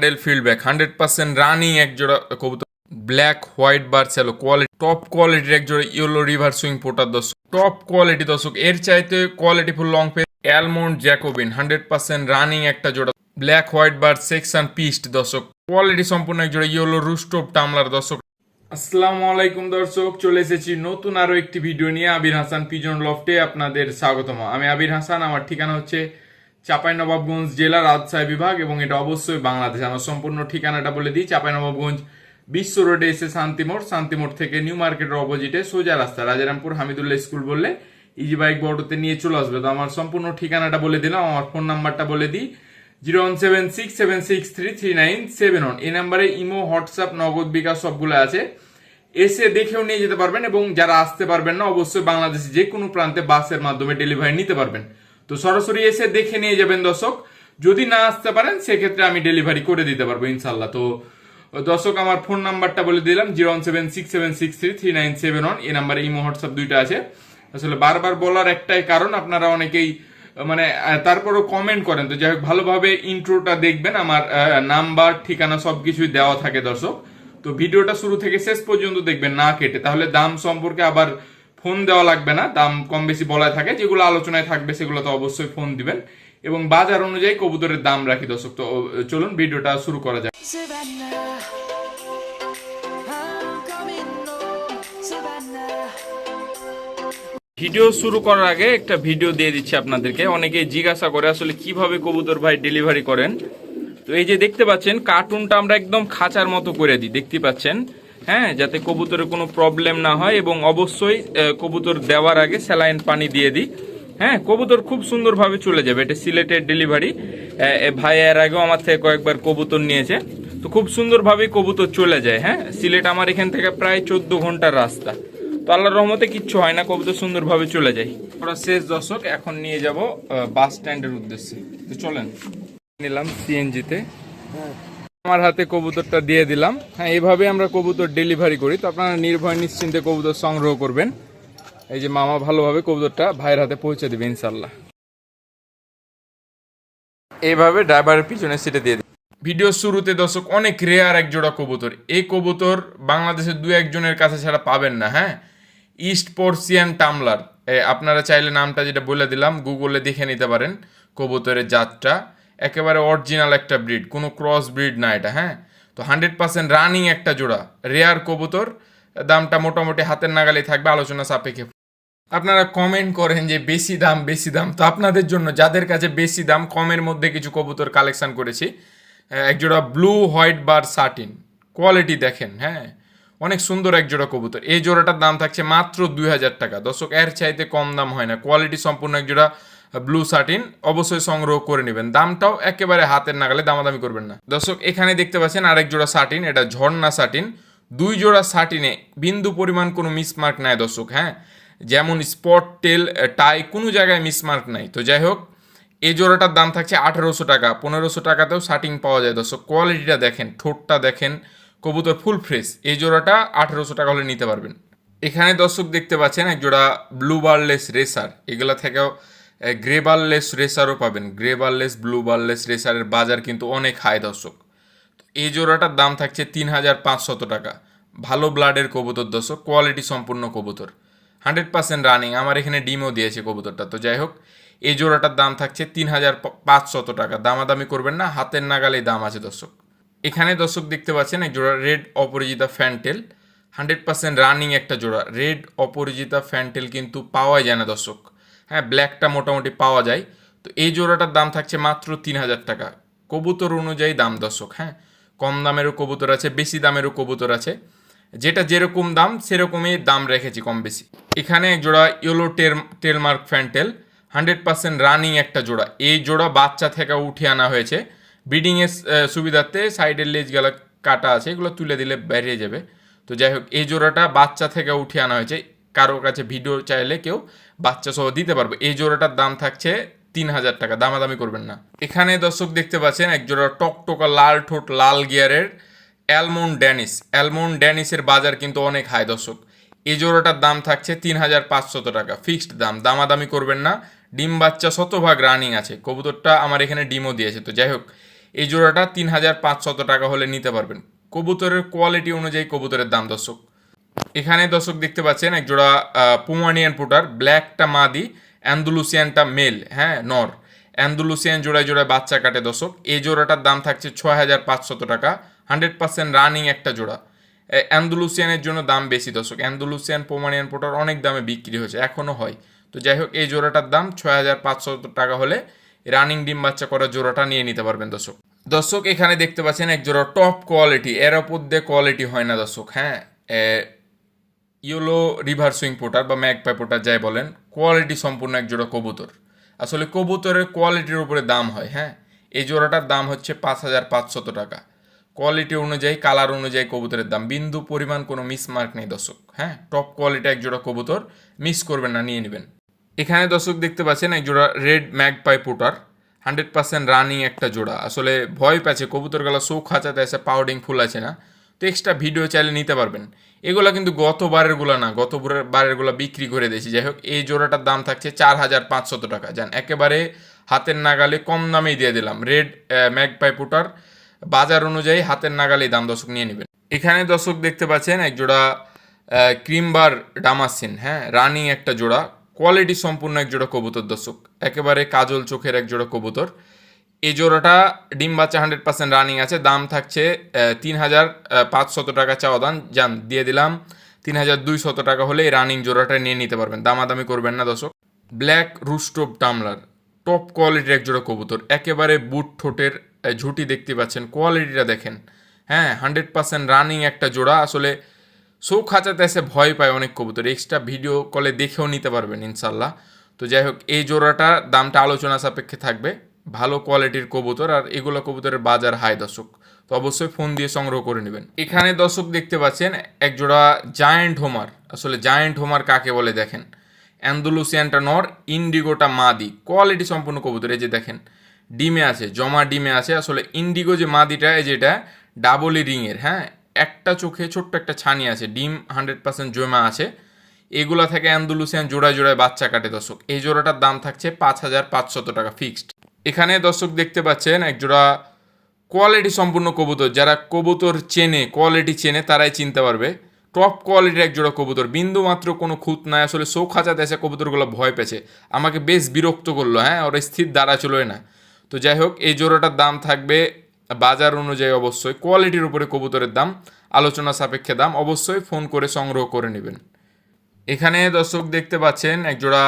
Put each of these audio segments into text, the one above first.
ব্লাডেল ফিল্ডব্যাক 100% running এক জোড়া কবুতর, ব্ল্যাক হোয়াইট বার্সেলো কোয়ালিটি, টপ কোয়ালিটির এক জোড়া ইয়েলো রিভার সুইং পোটার দর্শক, টপ কোয়ালিটি দর্শক, এর চাইতে কোয়ালিটিফুল লং পেজ অ্যালমন্ড জ্যাকোবিন 100% রানিং একটা জোড়া, ব্ল্যাক হোয়াইট বার্ড সেকশন পিস্ট দর্শক, কোয়ালিটি সম্পূর্ণ এক জোড়া ইয়েলো রুস্টোপ টামলার দর্শক। আসসালামু আলাইকুম দর্শক, চলে এসেছি নতুন আরো একটি ভিডিও নিয়ে। আবির হাসান পিজন লফটে আপনাদের স্বাগতম। আমি আবির হাসান, আমার ঠিকানা হচ্ছে চাঁপাইনবাবগঞ্জ জেলা রাজশাহী বিভাগ এবং এটা অবশ্যই বাংলাদেশ। আমার সম্পূর্ণ ঠিকানাটা বলে দিই, চাঁপাইনবাবগঞ্জ বিশ্ব রোডে এসে শান্তিমোড় থেকে নিউ মার্কেটের অপোজিটে সোজা রাস্তা রাজারামপুর হামিদুল্লাহ স্কুল বললে ইজি বাইক বড়তে নিয়ে চলে আসবে। তো আমার সম্পূর্ণ ঠিকানাটা বলে দিলাম, আমার ফোন নাম্বারটা বলে দিই 01767633971। এই নাম্বারে ইমো, হোয়াটসঅ্যাপ, নগদ, বিকাশ সবগুলো আছে, এসে দেখেও নিয়ে যেতে পারবেন এবং যারা আসতে পারবেন না অবশ্যই বাংলাদেশে যে কোনো প্রান্তে বাসের মাধ্যমে ডেলিভারি নিতে পারবেন। তো সরাসরি এসে দেখে নিয়ে যাবেন দর্শক। যদি না আসতে পারেন সেক্ষেত্রে আমি ডেলিভারি করে দিতে পারবো ইনশাল্লাহ। তো দর্শক আমার ফোন নাম্বারটা বলে দিলাম 01767633971। এই নাম্বারে ইমো, হোয়াটসঅ্যাপ দুইটা আছে। আসলে বারবার বলার একটাই কারণ, আপনারা অনেকেই তারপরও কমেন্ট করেন, তো যাই হোক ভালোভাবে ইন্ট্রোটা দেখবেন, আমার নাম্বার, ঠিকানা সবকিছুই দেওয়া থাকে দর্শক। তো ভিডিওটা শুরু থেকে শেষ পর্যন্ত দেখবেন না কেটে, তাহলে দাম সম্পর্কে আবার ফোন দেওয়া লাগবে না। দাম কম বেশি বলায় থাকে, যেগুলো আলোচনায় থাকবে সেগুলো তো অবশ্যই ফোন দিবেন এবং বাজার অনুযায়ী কবুতরের দাম রাখি দর্শক। তো চলুন ভিডিওটা শুরু করা যায়। ভিডিও শুরু করার আগে একটা ভিডিও দিয়ে দিচ্ছি আপনাদেরকে। অনেকেই জিজ্ঞাসা করে আসলে কিভাবে কবুতর ভাই ডেলিভারি করেন। তো এই যে দেখতে পাচ্ছেন কার্টুনটা আমরা একদম খাঁচার মতো করে দিই, দেখতে পাচ্ছেন, হ্যাঁ, যাতে কবুতরের কোনো প্রবলেম না হয়। এবং অবশ্যই কবুতর দেওয়ার আগে স্যালাইন পানি দিয়ে দিই। হ্যাঁ, কবুতর খুব সুন্দরভাবে চলে যাবে। এটা সিলেটের ডেলিভারি, ভাই এর আগেও আমার থেকে কয়েকবার কবুতর নিয়েছে, তো খুব সুন্দরভাবেই কবুতর চলে যায়। হ্যাঁ, সিলেট আমার এখান থেকে প্রায় 14 ঘন্টার রাস্তা। তো আল্লাহর রহমতে কিচ্ছু হয় না, কবুতর সুন্দরভাবে চলে যায়। ওরা শেষ দর্শক, এখন নিয়ে যাব বাস স্ট্যান্ডের উদ্দেশ্যে। তো চলেন, নিলাম সিএনজিতে, আমার হাতে কবুতরটা দিয়ে দিলাম। হ্যাঁ, এইভাবে আমরা কবুতর ডেলিভারি করি। তো আপনারা নির্ভয় নিশ্চিন্তে কবুতর সংগ্রহ করবেন। এই যে মামা ভালোভাবে কবুতরটা ভাইয়ের হাতে পৌঁছে দেবে ইনশাল্লাহ। এইভাবে ড্রাইভারের পিছনে সিটে দিয়ে দিই। ভিডিও শুরুতে দর্শক অনেক রেয়ার এক জোড়া কবুতর। এই কবুতর বাংলাদেশের দু একজনের কাছে ছাড়া পাবেন না। হ্যাঁ, ইস্ট পর্সিয়ান টামলার, আপনারা চাইলে নামটা যেটা বলে দিলাম গুগলে দেখে নিতে পারেন। কবুতরের জাতটা একেবারে অরিজিনাল একটা ব্রিড, কোনো ক্রস ব্রিড না এটা। হ্যাঁ, তো 100% রানিং একটা জোড়া রেয়ার কবুতর। দামটা মোটামুটি হাতের নাগালে থাকবে, আলোচনা সাপেক্ষে। আপনারা কমেন্ট করেন যে বেশি দাম বেশি দাম, তো আপনাদের জন্য যাদের কাছে বেশি দাম কমের মধ্যে কিছু কবুতর কালেকশন করেছি। একজোড়া ব্লু হোয়াইট বার সাটিন, কোয়ালিটি দেখেন। হ্যাঁ, অনেক সুন্দর এক জোড়া কবুতর। এই জোড়াটার দাম থাকছে মাত্র 2000 টাকা দর্শক, এর চাইতে কম দাম হয় না। কোয়ালিটি সম্পূর্ণ এক জোড়া ব্লু সাটিন, অবশ্যই সংগ্রহ করে নেবেন। দামটাও একেবারে হাতের নাগালে, দামাদামি করবেন না দর্শক। এখানে দেখতে পাচ্ছেন আরেক জোড়া সাটিন, এটা ঝর্ণা সাটিন। দুই জোড়া সাটিনে বিন্দু পরিমাণ কোনো মিসমার্ক নাই দর্শক। হ্যাঁ, যেমন স্পট, টেল, টাই, কোনো জায়গায় মিসমার্ক নাই। তো যাই হোক, এই জোড়াটার দাম থাকছে 1800 টাকা। 1500 টাকাতেও শার্টিং পাওয়া যায় দর্শক। কোয়ালিটিটা দেখেন, ঠোঁটটা দেখেন, কবুতর ফুল ফ্রেশ। এই জোড়াটা 1800 টাকা হলে নিতে পারবেন। এখানে দর্শক দেখতে পাচ্ছেন এক জোড়া ব্লু বারলেস রেসার। এগুলা থেকেও গ্রে বারলেস রেসারও পাবেন। গ্রে বারলেস, ব্লু বারলেস রেসারের বাজার কিন্তু অনেক হাই দর্শক। এই জোড়াটার দাম থাকছে 3500 টাকা। ভালো ব্লাডের কবুতর দর্শক, কোয়ালিটি সম্পূর্ণ কবুতর, 100% রানিং। আমার এখানে ডিমও দিয়েছে কবুতরটা। তো যাই হোক, এই জোড়াটার দাম থাকছে 3500 টাকা। দামাদামি করবেন না, হাতের নাগালেই দাম আছে দর্শক। এখানে দর্শক দেখতে পাচ্ছেন এক জোড়া রেড অপরাজিতা ফ্যান্টেল, 100% রানিং একটা জোড়া। রেড অপরাজিতা ফ্যান্টেল কিন্তু পাওয়াই যায় না দর্শক। হ্যাঁ, ব্ল্যাকটা মোটামুটি পাওয়া যায়। তো এই জোড়াটার দাম থাকছে মাত্র 3000 টাকা। কবুতর অনুযায়ী দাম দর্শক। হ্যাঁ, কম দামেরও কবুতর আছে, বেশি দামেরও কবুতর আছে, যেটা যেরকম দাম সেরকমই দাম রেখেছি কম বেশি। এখানে এক জোড়া ইয়েলো টেলমার্ক ফ্যান্টেল, 100% রানিং একটা জোড়া। এই জোড়া বাচ্চা থেকে উঠে আনা হয়েছে ব্রিডিংয়ের সুবিধার্থে। সাইডের লেজগুলো কাটা আছে, এগুলো তুলে দিলে বেরিয়ে যাবে। তো যাই হোক, এই জোড়াটা বাচ্চা থেকে উঠে আনা হয়েছে। কারোর কাছে ভিডিও চাইলে কেউ বাচ্চা সহ দিতে পারবে। এই জোড়াটার দাম থাকছে 3000 টাকা। দামাদামি করবেন না। এখানে দর্শক দেখতে পাচ্ছেন এক জোড়া টকটকা লাল ঠোঁট, লাল গিয়ারের অ্যালমন্ড ড্যানিসের বাজার কিন্তু অনেক হাই দর্শক। এই জোড়াটার দাম থাকছে 3500 টাকা, ফিক্সড দাম। দামাদামি করবেন না। ডিম বাচ্চা শতভাগ রানিং আছে। কবুতরটা আমার এখানে ডিমও দিয়েছে। তো যাই হোক, এই জোড়াটা 3,500 টাকা হলে নিতে পারবেন। কবুতরের কোয়ালিটি অনুযায়ী কবুতরের দাম দর্শক। এখানে দর্শক দেখতে পাচ্ছেন এক জোড়া পোমানিয়ান পোটার, ব্ল্যাকটা মাদি, অ্যান্ডালুসিয়ানটা মেল, হ্যাঁ নর। অ্যান্ডালুসিয়ান জোড়ায় জোড়ায় বাচ্চা কাটে দর্শক। এই জোড়াটার দাম থাকছে 6,500 টাকা, 100% রানিং একটা জোড়া। অ্যান্ডালুসিয়ানের জন্য দাম বেশি দর্শক, অ্যান্ডালুসিয়ান পোমানিয়ান পোটার অনেক দামে বিক্রি হয়েছে, এখনও হয়। তো যাই হোক, এই জোড়াটার দাম 6,500 টাকা হলে রানিং ডিম বাচ্চা করা জোড়াটা নিয়ে নিতে পারবেন দর্শক। দর্শক এখানে দেখতে পাচ্ছেন এক জোড়া টপ কোয়ালিটি, এর ওপর দিয়ে কোয়ালিটি হয় না দর্শক, হ্যাঁ। ইয়েলো রিভার সুইং পোটার বা ম্যাগপাই পোটার যাই বলেন, কোয়ালিটি সম্পূর্ণ এক জোড়া কবুতর। আসলে কবুতরের কোয়ালিটির উপরে দাম হয়, হ্যাঁ। এই জোড়াটার দাম হচ্ছে 5,500 টাকা। কোয়ালিটি অনুযায়ী, কালার অনুযায়ী কবুতরের দাম, বিন্দু পরিমাণ কোনো মিসমার্ক নেই দর্শক, হ্যাঁ। টপ কোয়ালিটি এক জোড়া কবুতর, মিস করবেন না, নিয়ে নেবেন। এখানে দর্শক দেখতে পাচ্ছেন এক জোড়া রেড ম্যাগপাই পোটার, 100% রানিং একটা জোড়া। আসলে ভয় পাচ্ছে কবুতরগুলো চোখ খাঁচাতে এসে পাউডিং ফুল আছে না, তো এক্সট্রা ভিডিও চাইলে নিতে পারবেন। এগুলো কিন্তু গতবারেরগুলো না, গতবারেরগুলো বিক্রি করে দিয়েছি। যাই হোক, এই জোড়াটার দাম থাকছে 4,500 টাকা। যান একেবারে হাতের নাগালে কম দামেই দিয়ে দিলাম। রেড ম্যাগপাই পোটার বাজার অনুযায়ী হাতের নাগালেই দাম দর্শক, নিয়ে নেবেন। এখানে দর্শক দেখতে পাচ্ছেন এক জোড়া ক্রিমবার ডামাসিন, হ্যাঁ রানিং একটা জোড়া, কোয়ালিটি সম্পূর্ণ এক জোড়া কবুতর দর্শক, একেবারে কাজল চোখের এক জোড়া কবুতর। এই জোড়াটা ডিম বাচ্চা 100% রানিং আছে, দাম থাকছে 3,500 টাকা চাওয়া দাম। যান দিয়ে দিলাম 3,200 টাকা হলে এই রানিং জোড়াটা নিয়ে নিতে পারবেন, দামাদামি করবেন না দর্শক। ব্ল্যাক রুস্টোপ টামলার, টপ কোয়ালিটির এক জোড়া কবুতর, একেবারে বুট ঠোঁটের ঝুঁটি দেখতে পাচ্ছেন, কোয়ালিটিটা দেখেন, হ্যাঁ 100% রানিং একটা জোড়া। আসলে চোখ খাঁচাতে এসে ভয় পায় অনেক কবুতর, এক্সট্রা ভিডিও কলে দেখেও নিতে পারবেন ইনশাল্লাহ। তো যাই হোক, এই জোড়াটা দামটা আলোচনা সাপেক্ষে থাকবে, ভালো কোয়ালিটির কবুতর, আর এগুলো কবুতরের বাজার হাই দর্শক, তো অবশ্যই ফোন দিয়ে সংগ্রহ করে নেবেন। এখানে দর্শক দেখতে পাচ্ছেন এক জোড়া জায়েন্ট হোমার। আসলে জায়েন্ট হোমার কাকে বলে দেখেন, অ্যান্ডালুসিয়ানটা নর, ইন্ডিগোটা মাদি, কোয়ালিটি সম্পূর্ণ কবুতর। এই যে দেখেন ডিমে আছে, জমা ডিমে আছে। আসলে ইন্ডিগো যে মাদিটা, যেটা ডাবলি রিংয়ের, হ্যাঁ একটা চোখে ছোট্ট একটা ছানি আছে, ডিম 100% জমা আছে। এগুলা থেকে অ্যান্ডালুসিয়ান জোড়ায় জোড়ায় বাচ্চা কাটে দর্শক। এই জোড়াটার দাম থাকছে 5,500 টাকা ফিক্সড। এখানে দর্শক দেখতে পাচ্ছেন এক জোড়া কোয়ালিটি সম্পূর্ণ কবুতর, যারা কবুতর চেনে, কোয়ালিটি চেনে, তারাই চিনতে পারবে। টপ কোয়ালিটির এক জোড়া কবুতর, বিন্দু মাত্র কোনো খুঁত নাই। আসলে চোখ খাঁচাতে এসে কবুতরগুলো ভয় পেয়েছে, আমাকে বেশ বিরক্ত করলো, হ্যাঁ ওরা স্থির দাঁড়া চলোয় না। তো যাই হোক, এই জোড়াটার দাম থাকবে বাজার অনুযায়ী, অবশ্যই কোয়ালিটির উপরে কবুতরের দাম, আলোচনা সাপেক্ষে দাম, অবশ্যই ফোন করে সংগ্রহ করে নেবেন। এখানে দর্শক দেখতে পাচ্ছেন এক জোড়া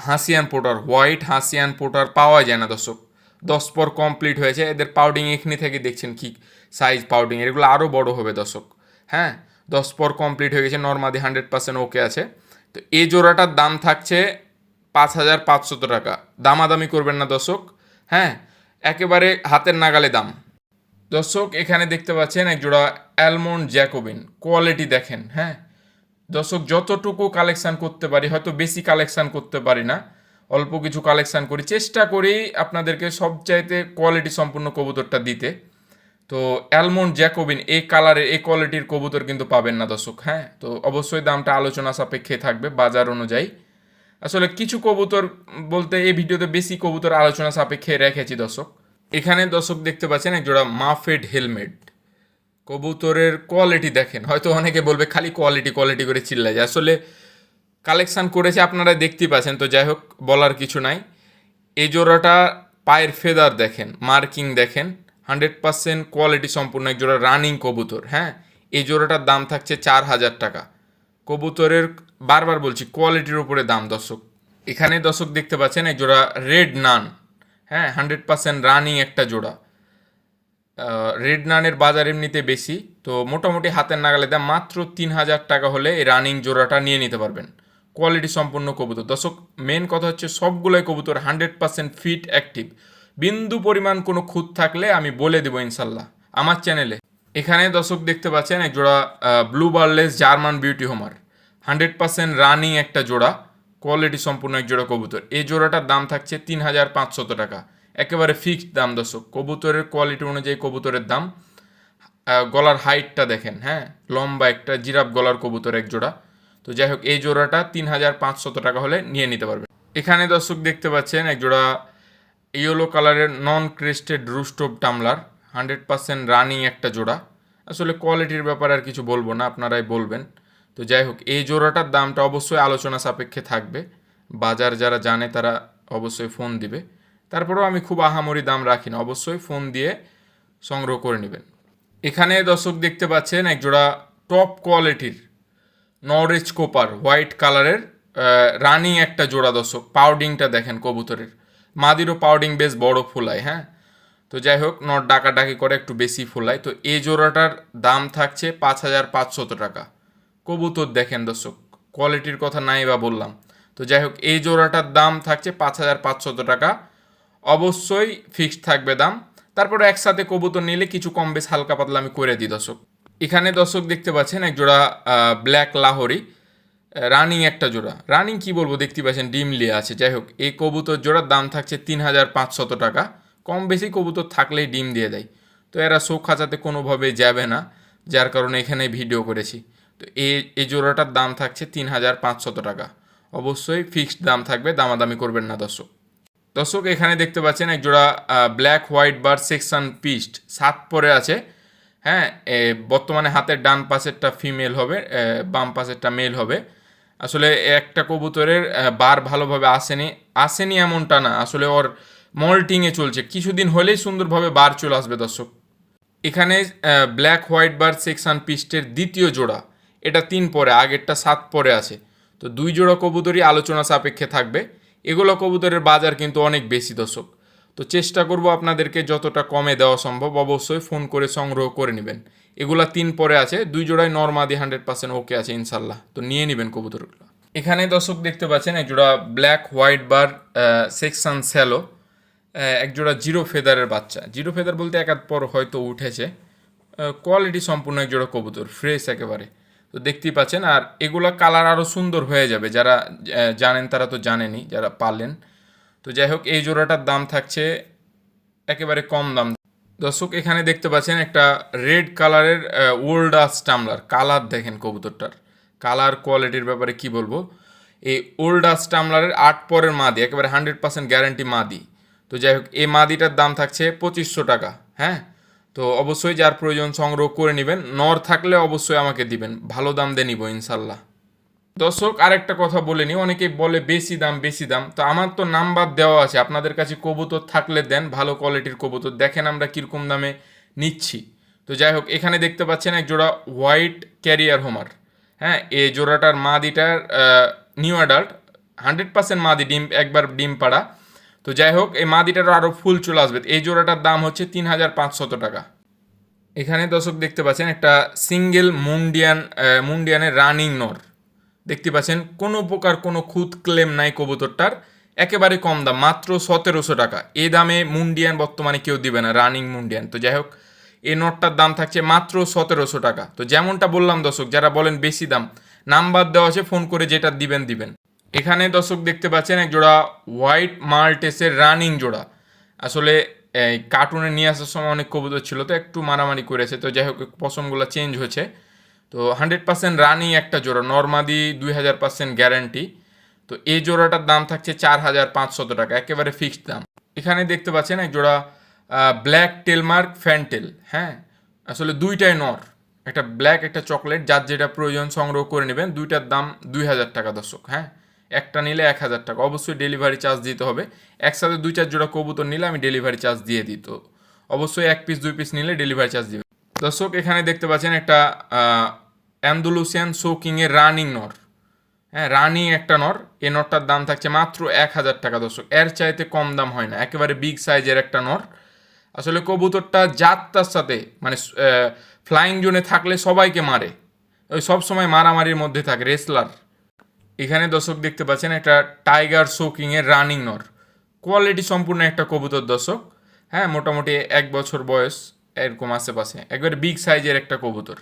হাসিয়ান পোটার, হোয়াইট হাসিয়ান পোটার পাওয়া যায় না দর্শক, 10 পর কমপ্লিট হয়েছে। এদের পাউডিং এখানে থেকে দেখছেন কি সাইজ পাউডিং, এগুলো আরও বড় হবে দর্শক, হ্যাঁ 10 পর কমপ্লিট হয়ে গেছে, নর্মাদি 100% ওকে আছে। তো এই জোড়াটার দাম থাকছে 5,500 টাকা, দামাদামি করবেন না দর্শক, হ্যাঁ একেবারে হাতের নাগালে দাম। দর্শক এখানে দেখতে পাচ্ছেন এক জোড়া অ্যালমন্ড জ্যাকোবিন, কোয়ালিটি দেখেন, হ্যাঁ দর্শক যতটুকু কালেকশান করতে পারি, হয়তো বেশি কালেকশান করতে পারি না, অল্প কিছু কালেকশান করি, চেষ্টা করি আপনাদেরকে সবচাইতে কোয়ালিটি সম্পূর্ণ কবুতরটা দিতে। তো অ্যালমন্ড জ্যাকোবিন এই কালারের এই কোয়ালিটির কবুতর কিন্তু পাবেন না দর্শক, হ্যাঁ তো অবশ্যই দামটা আলোচনা সাপেক্ষে থাকবে বাজার অনুযায়ী। আসলে কিছু কবুতর বলতে এই ভিডিওতে বেশি কবুতর আলোচনা সাপেক্ষে রেখেছি দর্শক। এখানে দর্শক দেখতে পাচ্ছেন এক জোড়া মাফেড হেলমেট, কবুতরের কোয়ালিটি দেখেন, হয়তো অনেকে বলবে খালি কোয়ালিটি কোয়ালিটি করে চিল্লাই যায়, আসলে কালেকশান করেছে আপনারা দেখতেই পাচ্ছেন। তো যাই হোক, বলার কিছু নাই। এই জোড়াটা পায়ের ফেদার দেখেন, মার্কিং দেখেন, 100% কোয়ালিটি সম্পূর্ণ এক জোড়া রানিং কবুতর, হ্যাঁ এই জোড়াটার দাম থাকছে 4,000 টাকা। কবুতরের বারবার বলছি কোয়ালিটির উপরে দাম দর্শক। এখানে দর্শক দেখতে পাচ্ছেন এক জোড়া রেড নান, হ্যাঁ 100% রানিং একটা জোড়া। রেড নানের বাজার এমনিতে বেশি, তো মোটামুটি হাতের নাগালে দাম মাত্র 3,000 টাকা হলে এই রানিং জোড়াটা নিয়ে নিতে পারবেন। কোয়ালিটি সম্পূর্ণ কবুতর দর্শক, মেন কথা হচ্ছে সবগুলোই কবুতর 100% ফিট অ্যাক্টিভ, বিন্দু পরিমাণ কোনো খুঁত থাকলে আমি বলে দেবো ইনশাল্লাহ আমার চ্যানেলে। এখানে দর্শক দেখতে পাচ্ছেন এক জোড়া blue বার্লেস German beauty Homer, 100% running একটা জোড়া, কোয়ালিটি সম্পূর্ণ এক জোড়া কবুতর। এই জোড়াটার দাম থাকছে 3,500 টাকা, একেবারে ফিক্সড দাম দর্শক। কবুতরের কোয়ালিটি অনুযায়ী কবুতরের দাম। গলার হাইটটা দেখেন, হ্যাঁ লম্বা একটা জিরাফ গলার কবুতর এক জোড়া। তো যাই হোক, এই জোড়াটা 3,500 টাকা হলে নিয়ে নিতে পারবেন। এখানে দর্শক দেখতে পাচ্ছেন এক জোড়া ইয়েলো কালারের নন ক্রেস্টেড রুস্টোভ টামলার, 100% রানিং একটা জোড়া। আসলে কোয়ালিটির ব্যাপারে আর কিছু বলবো না, আপনারাই বলবেন। তো যাই হোক, এই জোড়াটার দামটা অবশ্যই আলোচনা সাপেক্ষে থাকবে। বাজার যারা জানে তারা অবশ্যই ফোন দিবে। তারপরেও আমি খুব আহামরি দাম রাখি না, অবশ্যই ফোন দিয়ে সংগ্রহ করে নেবেন। এখানে দর্শক দেখতে পাচ্ছেন একজোড়া টপ কোয়ালিটির নরেজ কোপার হোয়াইট কালারের রানিং একটা জোড়া দর্শক। পাউডিংটা দেখেন কবুতরের, মাদিরও পাউডিং বেশ বড় ফোলায়। হ্যাঁ, তো যাই হোক, নট ডাকাডাকি করে একটু বেশি ফোলায়। তো এই জোড়াটার দাম থাকছে 5,500 টাকা। কবুতর দেখেন দর্শক, কোয়ালিটির কথা নাই বা বললাম। তো যাই হোক, এই জোড়াটার দাম থাকছে 5,500 টাকা। অবশ্যই ফিক্সড থাকবে দাম। তারপরে একসাথে কবুতর নিলে কিছু কম বেশ হালকা পাতলা আমি করে দিই দর্শক। এখানে দর্শক দেখতে পাচ্ছেন এক জোড়া ব্ল্যাক লাহোরি রানিং একটা জোড়া। রানিং কি বলবো, দেখতে পাচ্ছেন ডিম লিয়ে আছে। যাই হোক, এই কবুতর জোড়ার দাম থাকছে 3,500 টাকা। কম বেশি কবুতর থাকলেই ডিম দিয়ে দেয়। তো এরা শোক খাঁচাতে কোনোভাবে যাবে না, যার কারণে এখানে ভিডিও করেছি। তো এই জোড়াটার দাম থাকছে 3,500 টাকা। অবশ্যই ফিক্সড দাম থাকবে, দামাদামি করবেন না দর্শক। দর্শক এখানে দেখতে পাচ্ছেন এক জোড়া ব্ল্যাক হোয়াইট বার সেকশন পিস্ট 7 পরে আছে। হ্যাঁ, বর্তমানে হাতের ডান পাশেরটা ফিমেল হবে, বাম পাশেরটা মেল হবে। আসলে একটা কবুতরের বার ভালোভাবে আসেনি এমনটা না, আসলে ওর মল্টিংয়ে চলছে, কিছুদিন হলেই সুন্দরভাবে বার চলে আসবে দর্শক। এখানে ব্ল্যাক হোয়াইট বার সেকশন পিস্টের দ্বিতীয় জোড়া, এটা 3 পরে, আগেরটা 7 পরে আছে। তো 2 জোড়া কবুতরই আলোচনা সাপেক্ষে থাকবে। এগুলো কবুতরের বাজার কিন্তু অনেক বেশি দর্শক। তো চেষ্টা করব আপনাদেরকে যতটা কমে দেওয়া সম্ভব, অবশ্যই ফোন করে সংগ্রহ করে নেবেন। এগুলা 3 পরে আছে, 2 জোড়ায় নর্মাদি 100% ওকে আছে ইনশাল্লাহ। তো নিয়ে নেবেন কবুতরগুলো। এখানে দর্শক দেখতে পাচ্ছেন এক জোড়া ব্ল্যাক হোয়াইট বার সেকশন স্যালো, এক জোড়া জিরো ফেদারের বাচ্চা। জিরো ফেদার বলতে একাধ পর হয়তো উঠেছে। কোয়ালিটি সম্পূর্ণ এক জোড়া কবুতর, ফ্রেশ একেবারে। তো দেখতেই পাচ্ছেন, আর এগুলা কালার আরও সুন্দর হয়ে যাবে। যারা জানেন তারা তো জানেনই, যারা পালেন। তো যাই হোক, এই জোড়াটার দাম থাকছে একেবারে কম দাম দর্শক। এখানে দেখতে পাচ্ছেন একটা রেড কালারের ওল্ডাস টামলার। কালার দেখেন কবুতরটার, কালার কোয়ালিটির ব্যাপারে কি বলবো। এই ওল্ডাস টামলারের 8 পরের মাদি, একেবারে 100% গ্যারান্টি মাদি। তো যাই হোক, এই মাদিটার দাম থাকছে 2500 টাকা। হ্যাঁ, তো অবশ্যই যার প্রয়োজন সংগ্রহ করে নেবেন। নর থাকলে অবশ্যই আমাকে দিবেন, ভালো দাম দিয়ে নিব ইনশাল্লাহ। দর্শক আরেকটা কথা বলে নিই, অনেকেই বলে বেশি দাম বেশি দাম। তো আমার তো নাম্বার দেওয়া আছে, আপনাদের কাছে কবুতর থাকলে দেন, ভালো কোয়ালিটির কবুতর দেখেন আমরা কীরকম দামে নিচ্ছি। তো যাই হোক, এখানে দেখতে পাচ্ছেন এক জোড়া হোয়াইট ক্যারিয়ার হোমার। হ্যাঁ, এই জোড়াটার মাদিটার নিউ অ্যাডাল্ট, 100% মাদি, ডিম একবার ডিম পাড়া। তো যাই হোক, এই মাদিটারও আরও ফুল চলে আসবে। এই জোড়াটার দাম হচ্ছে 3,500 টাকা। এখানে দর্শক দেখতে পাচ্ছেন একটা সিঙ্গেল মুন্ডিয়ানের রানিং নর। দেখতে পাচ্ছেন কোনো প্রকার কোনো খুঁত ক্লেম নাই কবুতরটার, একেবারে কম দাম, মাত্র 1700 টাকা। এই দামে মুন্ডিয়ান বর্তমানে কেউ দিবে না, রানিং মুন্ডিয়ান। তো যাই হোক, এই নটটার দাম থাকছে মাত্র 1700 টাকা। তো যেমনটা বললাম দর্শক, যারা বলেন বেশি দাম, নাম্বার দেওয়া আছে, ফোন করে যেটা দিবেন দিবেন। এখানে দর্শক দেখতে পাচ্ছেন এক জোড়া হোয়াইট মাল্টেসের রানিং জোড়া। আসলে এই কার্টুনে নিয়ে আসার সময় অনেক কবুতর ছিল, তো একটু মারামারি করেছে। তো যাই হোক, পশমগুলো চেঞ্জ হয়েছে। তো 100% রানিং একটা জোড়া, নর্মাদি 2000% গ্যারান্টি। তো এই জোড়াটার দাম থাকছে 4,500 টাকা, একেবারে ফিক্সড দাম। এখানে দেখতে পাচ্ছেন এক জোড়া ব্ল্যাক টেলমার্ক ফ্যান্টেল। হ্যাঁ, আসলে দুইটাই নর, একটা ব্ল্যাক একটা চকলেট, যার যেটা প্রয়োজন সংগ্রহ করে নেবেন। দুইটার দাম 2000 টাকা দর্শক। হ্যাঁ, একটা নিলে 1000 টাকা, অবশ্যই ডেলিভারি চার্জ দিতে হবে। একসাথে 2-4 জোড়া কবুতর নিলে আমি ডেলিভারি চার্জ দিয়ে দিই। তো অবশ্যই 1 পিস 2 পিস নিলে ডেলিভারি চার্জ দিবে দর্শক। এখানে দেখতে পাচ্ছেন একটা অ্যান্ডালুসিয়ান শোকিংয়ের রানিং নর। হ্যাঁ, রানিং একটা নর। এই নরটার দাম থাকছে মাত্র 1000 টাকা দর্শক, এর চাইতে কম দাম হয় না, একেবারে বিগ সাইজের একটা নর। আসলে কবুতরটা জাতটার সাথে মানে ফ্লাইং জোনে থাকলে সবাইকে মারে, ওই সব সময় মারামারির মধ্যে থাকে, রেসলার। এখানে দর্শক দেখতে পাচ্ছেন একটা টাইগার শোকিংয়ের রানিং নর। কোয়ালিটি সম্পূর্ণ একটা কবুতর দর্শক। হ্যাঁ, মোটামুটি 1 বছর বয়স এরকম আশেপাশে, একবারে বিগ সাইজের একটা কবুতর।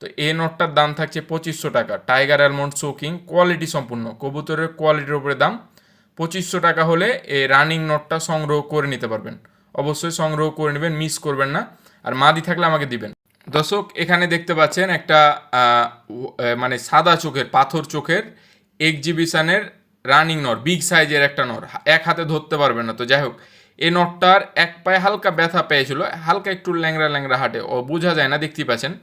তো এই নটটার দাম থাকছে 2500 টাকা। টাইগার অ্যালমন্ড শোকিং, কোয়ালিটি সম্পূর্ণ, কবুতরের কোয়ালিটির উপরে দাম। 2500 টাকা হলে এই রানিং নটটা সংগ্রহ করে নিতে পারবেন। অবশ্যই সংগ্রহ করে নেবেন, মিস করবেন না। আর মাদি থাকলে আমাকে দিবেন দর্শক। এখানে দেখতে পাচ্ছেন একটা মানে সাদা চোখের, পাথর চোখের এক্সিবিশনের রানিং নর, বিগ সাইজের একটা নর, এক হাতে ধরতে পারবেন না। তো যাই হোক, এই নটটার এক পায়ে হালকা ব্যথা পেয়েছিল, হালকা একটু ল্যাংড়া ল্যাংড়া হাঁটে, ও বোঝা যায় না, দেখতেই পাচ্ছেন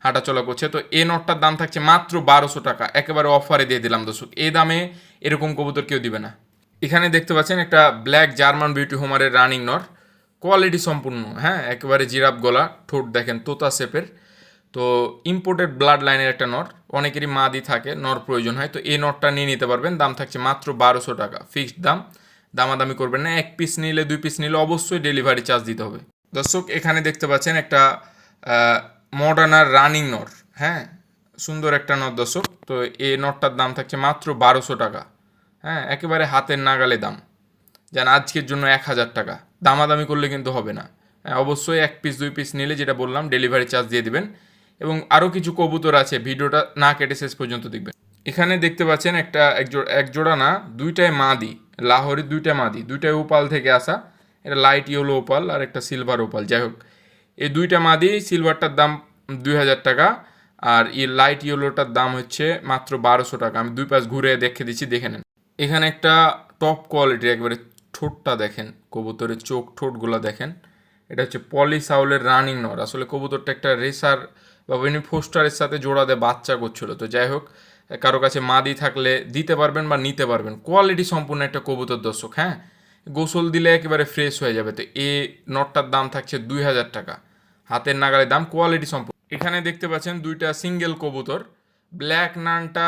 হাঁটা চলা করছে। তো এই নটটার দাম থাকছে মাত্র 1200 টাকা, একেবারে অফারে দিয়ে দিলাম দর্শক। এই দামে এরকম কবুতর কেউ দিবে না। এখানে দেখতে পাচ্ছেন একটা ব্ল্যাক জার্মান বিউটি হোমারের রানিং নর, কোয়ালিটি সম্পূর্ণ, হ্যাঁ, একেবারে জিরাফ গলা, ঠোঁট দেখেন তোতা শেপের। তো ইম্পোর্টেড ব্লাড লাইনের একটা নর, অনেকেরই মাদি থাকে, নর প্রয়োজন হয়, তো এই নরটা নিয়ে নিতে পারবেন। দাম থাকছে মাত্র 1200 টাকা, ফিক্সড দাম, দামাদামি করবেন না। 1 পিস নিলে 2 পিস নিলে অবশ্যই ডেলিভারি চার্জ দিতে হবে। দর্শক এখানে দেখতে পাচ্ছেন একটা মডার্নার রানিং নর, হ্যাঁ, সুন্দর একটা নর দর্শক। তো এই নরটার দাম থাকছে মাত্র 1200 টাকা, হ্যাঁ, একেবারে হাতের নাগালে দাম। যেন আজকের জন্য 1000 টাকা, দামাদামি করলে কিন্তু হবে না। হ্যাঁ, অবশ্যই 1 পিস 2 পিস নিলে যেটা বললাম ডেলিভারি চার্জ দিয়ে দিবেন। এবং আরও কিছু কবুতর আছে, ভিডিওটা না কেটে শেষ পর্যন্ত দেখবেন। এখানে দেখতে পাচ্ছেন একটা এক জোড়া না, দুইটাই মাদি, লাহোরের দুইটা মাদি, দুইটাই ওপাল থেকে আসা। এটা লাইট ইয়েলো ওপাল আর একটা সিলভার ওপাল, যাই হোক এই দুইটা মাদি। সিলভারটার দাম 2000 টাকা, আর এই লাইট ইয়েলোটার দাম হচ্ছে মাত্র 1200 টাকা। আমি 2 পাশ ঘুরে দেখে দিচ্ছি, দেখে নেন। এখানে একটা টপ কোয়ালিটির একবারে ঠোঁটটা দেখেন, কবুতরের চোখ ঠোঁটগুলো দেখেন। এটা হচ্ছে পলিসাউলের রানিং নর। আসলে কবুতরটা একটা রেসার বা ফোস্টারের সাথে জোড়া দিয়ে বাচ্চা করছিল। তো যাই হোক, কারো কাছে মাদি থাকলে দিতে পারবেন বা নিতে পারবেন। কোয়ালিটি সম্পূর্ণ একটা কবুতর দর্শক, হ্যাঁ, গোসল দিলে একেবারে ফ্রেশ হয়ে যাবে। তো এই নটটার দাম থাকছে 2000 টাকা, হাতের নাগালে দাম, কোয়ালিটি সম্পূর্ণ। এখানে দেখতে পাচ্ছেন দুইটা সিঙ্গেল কবুতর, ব্ল্যাক নানটা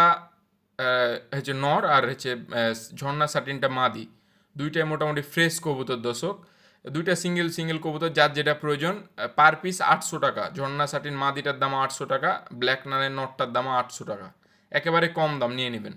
হচ্ছে নর আর হচ্ছে ঝর্ণা সাটিনটা মাদি। দুইটাই মোটামুটি ফ্রেশ কবুতর দর্শক। দুইটা সিঙ্গেল সিঙ্গেল কবুতর, যার যেটা প্রয়োজন। পার পিস 800 টাকা, ঝর্ণা সাটিন মাদিটার দাম 800 টাকা, ব্ল্যাক নানের নটটার দাম 800 টাকা, একেবারে কম দাম, নিয়ে নেবেন।